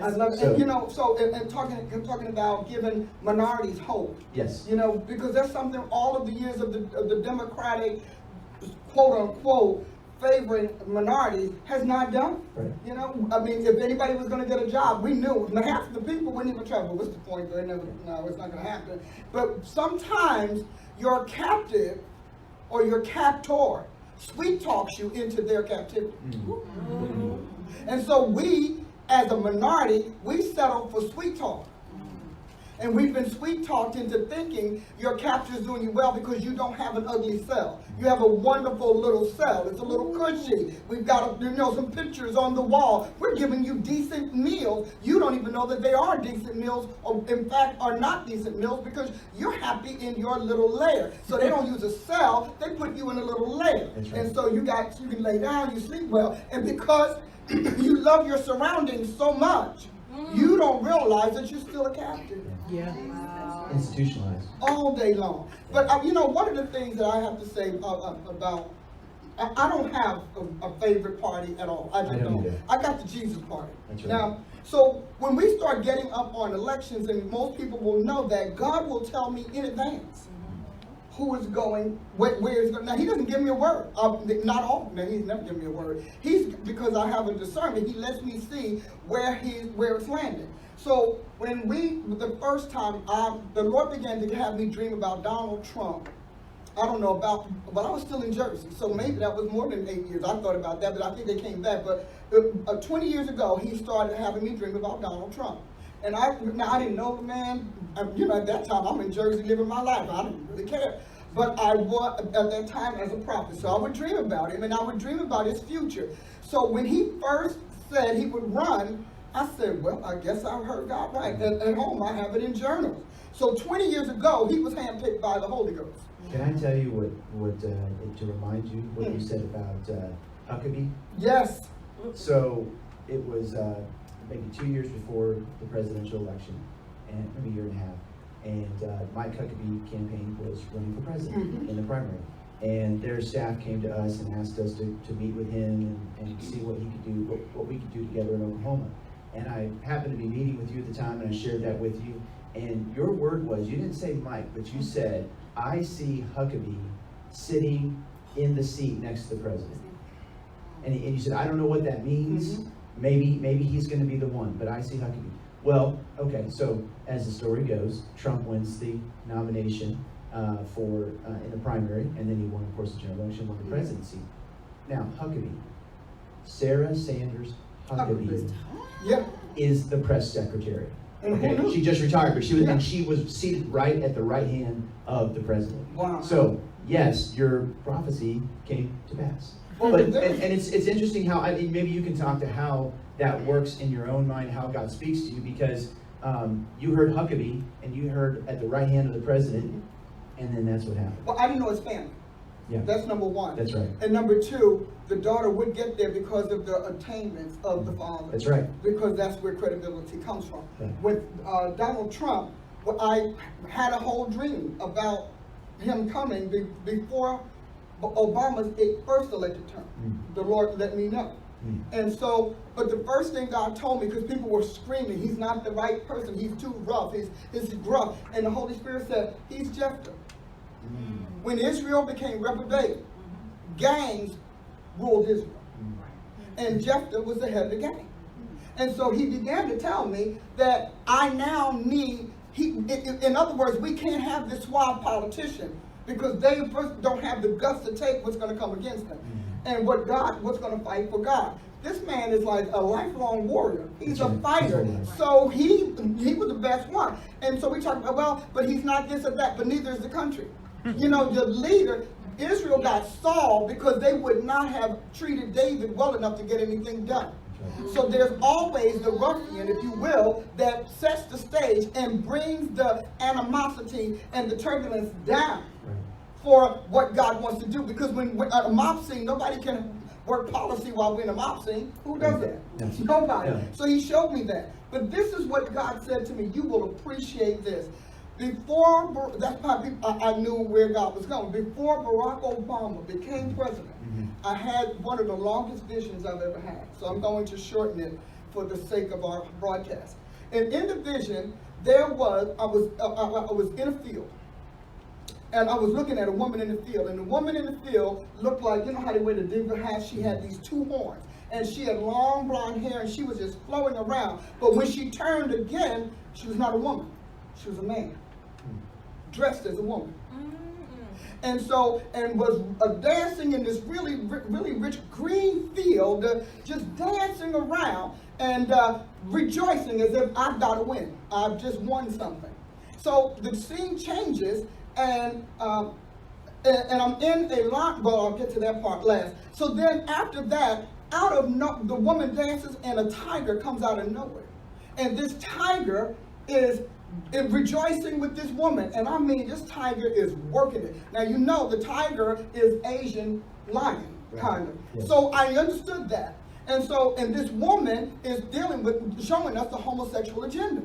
I love it. And and talking about giving minorities hope. Yes. Because that's something all of the years of the Democratic quote unquote favoring minorities has not done. Right. If anybody was going to get a job, we knew half of the people wouldn't even travel. What's the point? No, it's not going to happen. But sometimes your captive or your captor sweet talks you into their captivity. Mm-hmm. And so we, as a minority, we settle for sweet talk. And we've been sweet talked into thinking your captor is doing you well because you don't have an ugly cell. You have a wonderful little cell. It's a little cushy. We've got some pictures on the wall. We're giving you decent meals. You don't even know that they are decent meals, or in fact are not decent meals, because you're happy in your little lair. So they don't use a cell, they put you in a little lair. Right. And so you can lay down, you sleep well, and because you love your surroundings so much, you don't realize that you're still a captive. Yeah. Wow. Institutionalized. All day long. But one of the things that I have to say about, I don't have a favorite party at all. I just don't. I got the Jesus party. That's right. Now, so when we start getting up on elections, and most people will know that God will tell me in advance who is going, where is going. Now, he doesn't give me a word. Not often. Now, he's never given me a word. Because I have a discernment, he lets me see where it's landing. So when the first time, the Lord began to have me dream about Donald Trump. I don't know but I was still in Jersey, so maybe that was more than 8 years. I thought about that, but I think they came back. But 20 years ago, he started having me dream about Donald Trump. And I didn't know the man. At that time, I'm in Jersey living my life. I didn't really care. But I was, at that time, as a prophet. So I would dream about him, and I would dream about his future. So when he first said he would run, I said, well, I guess I heard God right. At home, I have it in journals. So 20 years ago, he was handpicked by the Holy Ghost. Can I tell you what to remind you what you said about Huckabee? Yes. So it was maybe 2 years before the presidential election, and maybe a year and a half. And Mike Huckabee campaign was running for president in the primary. And their staff came to us and asked us to meet with him and see what he could do, what we could do together in Oklahoma. And I happened to be meeting with you at the time, and I shared that with you. And your word was, you didn't say Mike, but you said, I see Huckabee sitting in the seat next to the president. And you said, I don't know what that means. Maybe he's going to be the one, but I see Huckabee. Well, okay, so as the story goes, Trump wins the nomination in the primary, and then he won, of course, the general election, won the presidency. Now, Huckabee, Sarah Sanders Huckabee, is the press secretary. Okay, she just retired, but she was seated right at the right hand of the president. Wow. So yes, your prophecy came to pass. But and it's interesting how maybe you can talk to how that works in your own mind, how God speaks to you, because you heard Huckabee and you heard at the right hand of the president, and then that's what happened. Well, I didn't know his family. Yeah. That's number one. That's right. And number two, the daughter would get there because of the attainments of the father. That's right. Because that's where credibility comes from. Right. With Donald Trump, I had a whole dream about him coming before Obama's first elected term. The Lord let me know. And so, but the first thing God told me, because people were screaming, he's not the right person, he's too rough, he's gruff. And the Holy Spirit said, he's Jephthah. When Israel became reprobate, gangs ruled Israel. And Jephthah was the head of the gang. And so he began to tell me that I now need, in other words, we can't have this suave politician because they first don't have the guts to take what's going to come against them. And what's going to fight for God. This man is like a lifelong warrior. He's a fighter. So he was the best one. And so we talk about, well, but he's not this or that, but neither is the country. The leader, Israel got Saul because they would not have treated David well enough to get anything done. So there's always the ruffian, if you will, that sets the stage and brings the animosity and the turbulence down for what God wants to do. Because when we're at a mob scene, nobody can work policy while we're in a mob scene. Who does that? Yes. Nobody. Yeah. So he showed me that. But this is what God said to me. You will appreciate this. That's why I knew where God was going. Before Barack Obama became president, I had one of the longest visions I've ever had. So I'm going to shorten it for the sake of our broadcast. And in the vision, I was in a field. And I was looking at a woman in the field. And the woman in the field looked like, you know how they wear the diva hat? She had these two horns. And she had long blonde hair, and she was just flowing around. But when she turned again, she was not a woman. She was a man, dressed as a woman. And was dancing in this really rich green field, just dancing around and rejoicing as if I've got to win. I've just won something. So the scene changes, and I'm in a lot. Well, I'll get to that part last. So then after that, the woman dances, and a tiger comes out of nowhere, and this tiger is rejoicing with this woman. And I mean, this tiger is working it. Now, you know, the tiger is Asian lion, kind of. Yes. So I understood that. And this woman is showing us the homosexual agenda.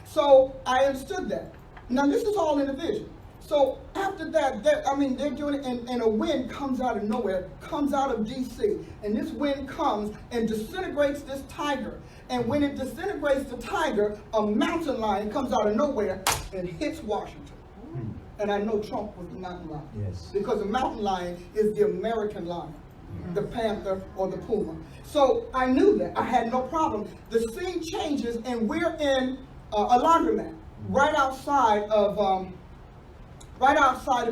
So I understood that. Now, this is all in the vision. So after that, they're doing it, and a wind comes out of nowhere, comes out of D.C., and this wind comes and disintegrates this tiger. And when it disintegrates the tiger, a mountain lion comes out of nowhere and hits Washington. And I know Trump was the mountain lion. Yes. Because the mountain lion is the American lion, the panther or the puma. So I knew that. I had no problem. The scene changes, and we're in a laundromat right outside of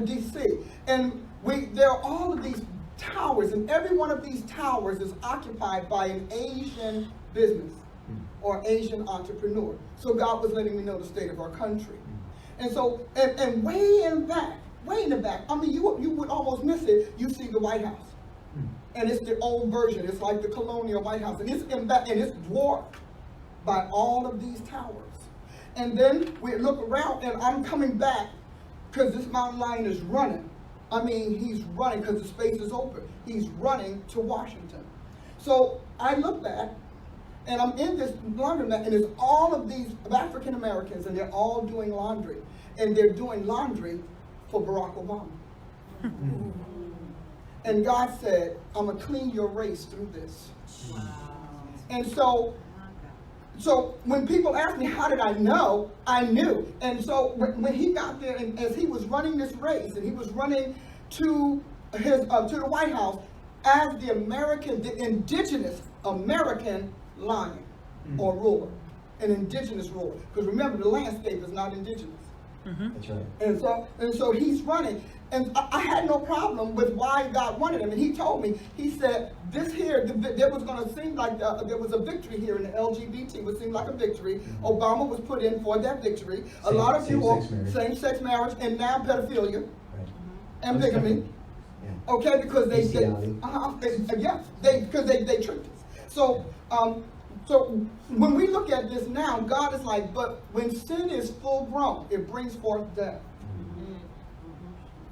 D.C. And there are all of these towers, and every one of these towers is occupied by an Asian business or Asian entrepreneur. So God was letting me know the state of our country. And so, and way in the back, I mean, you would almost miss it, you see the White House. And it's the old version. It's like the colonial White House. And it's in back, and it's dwarfed by all of these towers. And then we look around, and I'm coming back, because this mountain lion is running. I mean, he's running because the space is open. He's running to Washington. So I look back, and I'm in this laundromat, and there's all of these African Americans, and they're all doing laundry. And they're doing laundry for Barack Obama. And God said, I'm going to clean your race through this. Wow. And so when people ask me, how did I know? I knew. And so when he got there, and as he was running this race, and he was running to the White House as the indigenous American lion or ruler, an indigenous ruler. Because remember, the landscape is not indigenous. That's right. And so he's running. And I had no problem with why God wanted him. And he told me, he said, this here, there was going to seem like there was a victory here in the LGBT, would seem like a victory. Obama was put in for that victory. A lot of people, same-sex marriage, and now pedophilia and bigamy. Yeah. Okay, because they tricked us. So when we look at this now, God is like, but when sin is full grown, it brings forth death.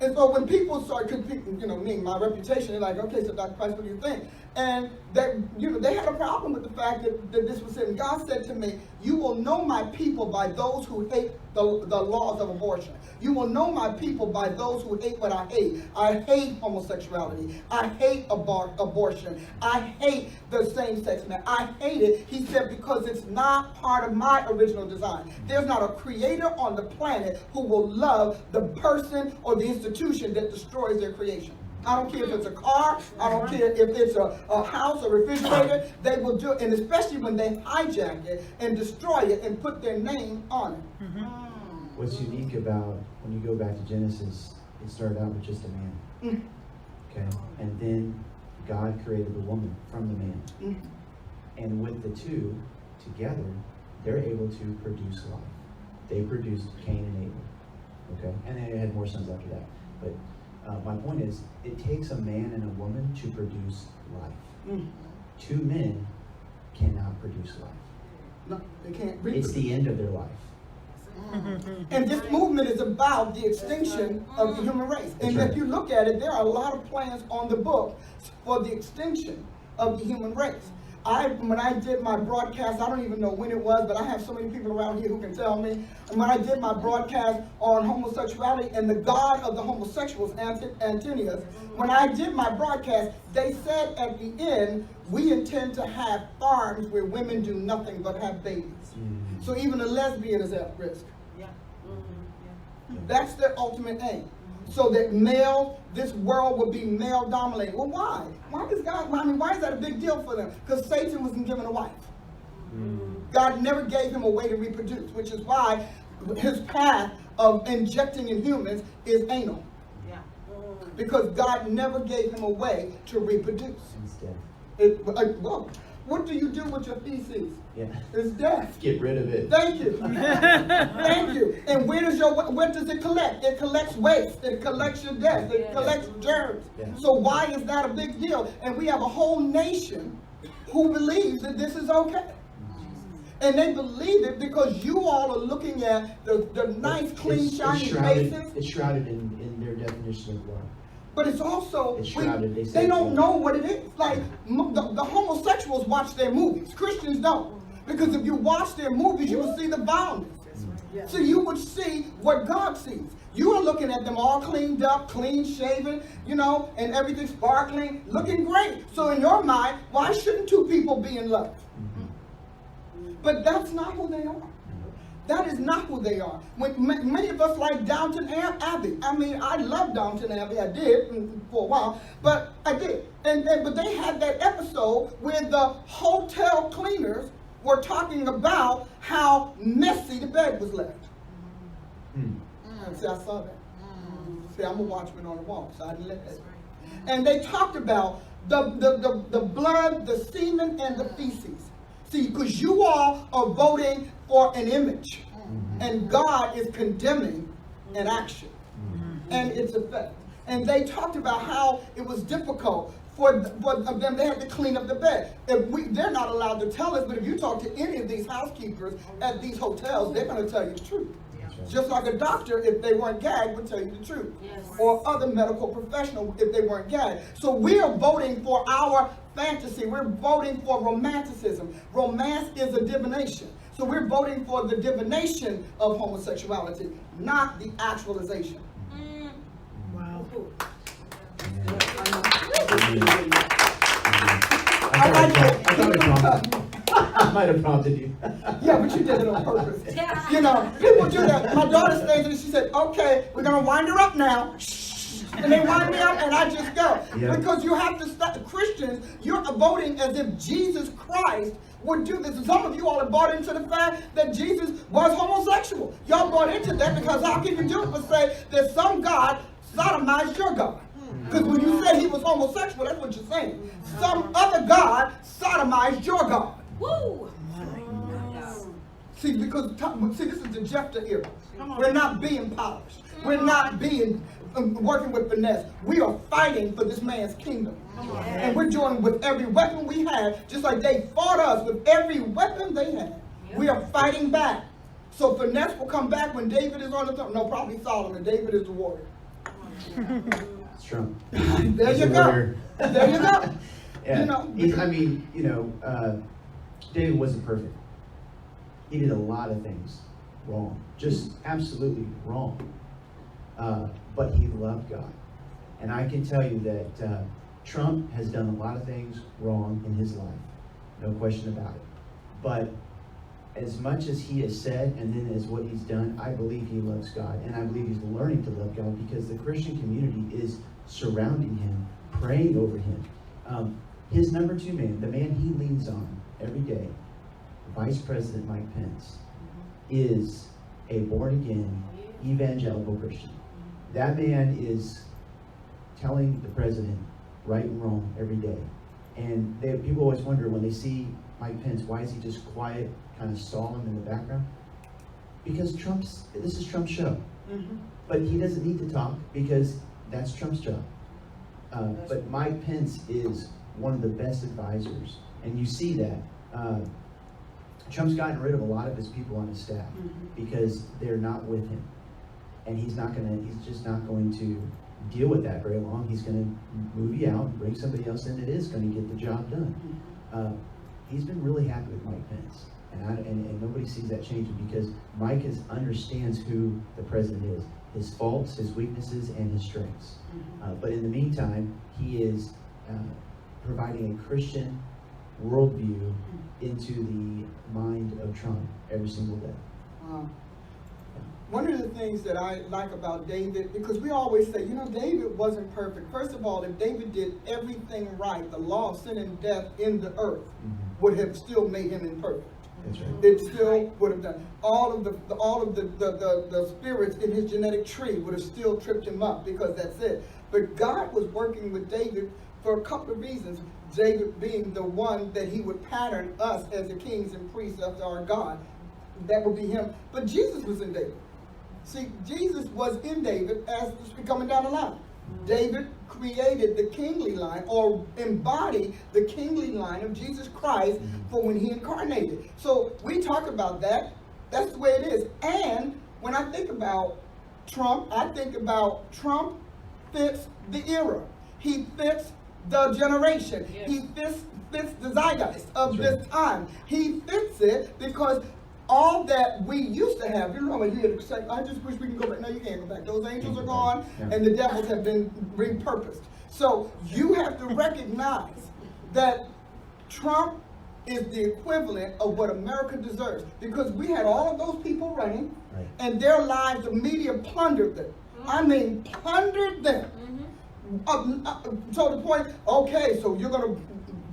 And so when people start competing, my reputation, they're like, okay, so Dr. Price, what do you think? And they had a problem with the fact that this was said. And God said to me, you will know my people by those who hate the laws of abortion. You will know my people by those who hate what I hate. I hate homosexuality. I hate abortion. I hate the same-sex man. I hate it, he said, because it's not part of my original design. There's not a creator on the planet who will love the person or the institution that destroys their creation. I don't care if it's a car, I don't care if it's a house, a refrigerator, they will do it, and especially when they hijack it and destroy it and put their name on it. What's unique about when you go back to Genesis, it started out with just a man. Okay? And then God created the woman from the man. And with the two together, they're able to produce life. They produced Cain and Abel. Okay? And they had more sons after that. But my point is, it takes a man and a woman to produce life. Two men cannot produce life. No, they can't. It's the end of their life. And this movement is about the extinction of the human race. And if you look at it, there are a lot of plans on the book for the extinction of the human race. when I did my broadcast, I don't even know when it was, but I have so many people around here who can tell me. And when I did my broadcast on homosexuality and the god of the homosexuals, Antonius, when I did my broadcast, they said at the end, we intend to have farms where women do nothing but have babies. Mm-hmm. So even a lesbian is at risk. Yeah. Mm-hmm. Yeah. That's their ultimate aim. So that this world will be male dominated. Well, why? Why is that a big deal for them? Because Satan wasn't given a wife. Mm-hmm. God never gave him a way to reproduce, which is why his path of injecting in humans is anal. Yeah. Mm-hmm. Because God never gave him a way to reproduce. Well, what do you do with your feces? Yeah. It's death. Get rid of it. Thank you. Thank you. And where does it collect? It collects waste. It collects your death. It collects germs. Yeah. So why is that a big deal? And we have a whole nation who believes that this is okay. And they believe it because you all are looking at the nice, clean, shiny faces. It's shrouded in their definition of love. But it's also, it's shrouded, they don't know what it is. Like, the homosexuals watch their movies. Christians don't. Because if you watch their movies, you will see the violence. Yeah. So you would see what God sees. You are looking at them all cleaned up, clean shaven, and everything sparkling, looking great. So in your mind, why shouldn't two people be in love? Mm-hmm. But that's not who they are. That is not who they are. Many of us like Downton Abbey. I mean, I love Downton Abbey. I did for a while, but I did. But they had that episode where the hotel cleaners were talking about how messy the bed was left. See, I saw that. See, I'm a watchman on the wall, so I didn't let that. And they talked about the blood, the semen, and the feces. See, because you all are voting for an image, and God is condemning an action and its effect. And they talked about how it was difficult for them. They had to clean up the bed. They're not allowed to tell us, but if you talk to any of these housekeepers at these hotels, they're going to tell you the truth. Just like a doctor, if they weren't gagged, would tell you the truth. Yes. Or other medical professional, if they weren't gagged. So we're voting for our fantasy. We're voting for romanticism. Romance is a divination. So we're voting for the divination of homosexuality, not the actualization. Wow. I might have prompted you. Yeah, but you did it on purpose. People do that. My daughter stays and she said, okay, we're going to wind her up now. And they wind me up and I just go. Yeah. Because you have to stop. Christians, you're voting as if Jesus Christ would do this. And some of you all have bought into the fact that Jesus was homosexual. Y'all bought into that because how can you do it but say that some God sodomized your God? Because when you say he was homosexual, that's what you're saying. Some other God sodomized your God. Woo! See, this is the Jephthah era. We're not being polished. We're not being working with finesse. We are fighting for this man's kingdom. And we're doing with every weapon we have, just like they fought us with every weapon they had. We are fighting back. So finesse will come back when David is on the throne. No, probably Solomon. David is the warrior. It's Trump. There you go. There you go. Yeah. David wasn't perfect. He did a lot of things wrong, just absolutely wrong. But he loved God. And I can tell you that Trump has done a lot of things wrong in his life, no question about it. But as much as he has said and then as what he's done, I believe he loves God. And I believe he's learning to love God because the Christian community is surrounding him, praying over him. His number two man, the man he leans on every day, Vice President Mike Pence, is a born-again evangelical Christian. That man is telling the president right and wrong every day. And people always wonder when they see Mike Pence, why is he just quiet, kind of solemn in the background? Because this is Trump's show. Mm-hmm. But he doesn't need to talk because that's Trump's job. But Mike Pence is one of the best advisors. And you see that. Trump's gotten rid of a lot of his people on his staff because they're not with him. And he's just not going to deal with that very long. He's going to move you out and bring somebody else in that is going to get the job done. he's been really happy with Mike Pence. And nobody sees that changing because Mike understands who the president is, his faults, his weaknesses, and his strengths. But in the meantime, he is providing a Christian worldview into the mind of Trump every single day. Wow. One of the things that I like about David, because we always say, David wasn't perfect. First of all, if David did everything right, the law of sin and death in the earth would have still made him imperfect. That's right. It still would have done. All of the spirits in his genetic tree would have still tripped him up because that's it. But God was working with David for a couple of reasons. David being the one that he would pattern us as the kings and priests after our God. That would be him. But Jesus was in David. See, Jesus was in David as coming down the line. David created the kingly line or embodied the kingly line of Jesus Christ for when he incarnated. So we talk about that. That's the way it is. And when I think about Trump, I think about Trump fits the era. He fits the generation. Yes. He fits the zeitgeist of this time. He fits it because all that we used to have, I just wish we can go back. No, you can't go back. Those angels are gone, and the devils have been repurposed. So you have to recognize that Trump is the equivalent of what America deserves, because we had all of those people running, and their lives, the media plundered them. I mean, plundered them. So the point, okay, so you're going to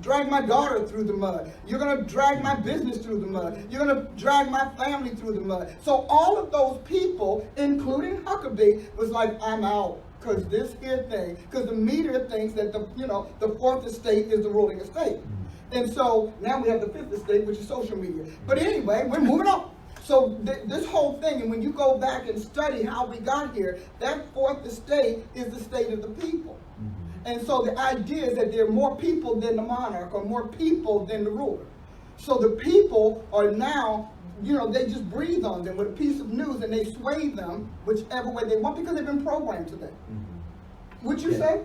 drag my daughter through the mud. You're going to drag my business through the mud. You're going to drag my family through the mud. So all of those people, including Huckabee, was like, I'm out. Because this here thing, because the media thinks that the fourth estate is the ruling estate. And so now we have the fifth estate, which is social media. But anyway, we're moving on. So this whole thing, and when you go back and study how we got here, that fourth estate is the state of the people. And so the idea is that there are more people than the monarch or more people than the ruler. So the people are now, they just breathe on them with a piece of news and they sway them whichever way they want because they've been programmed to that. Would you say?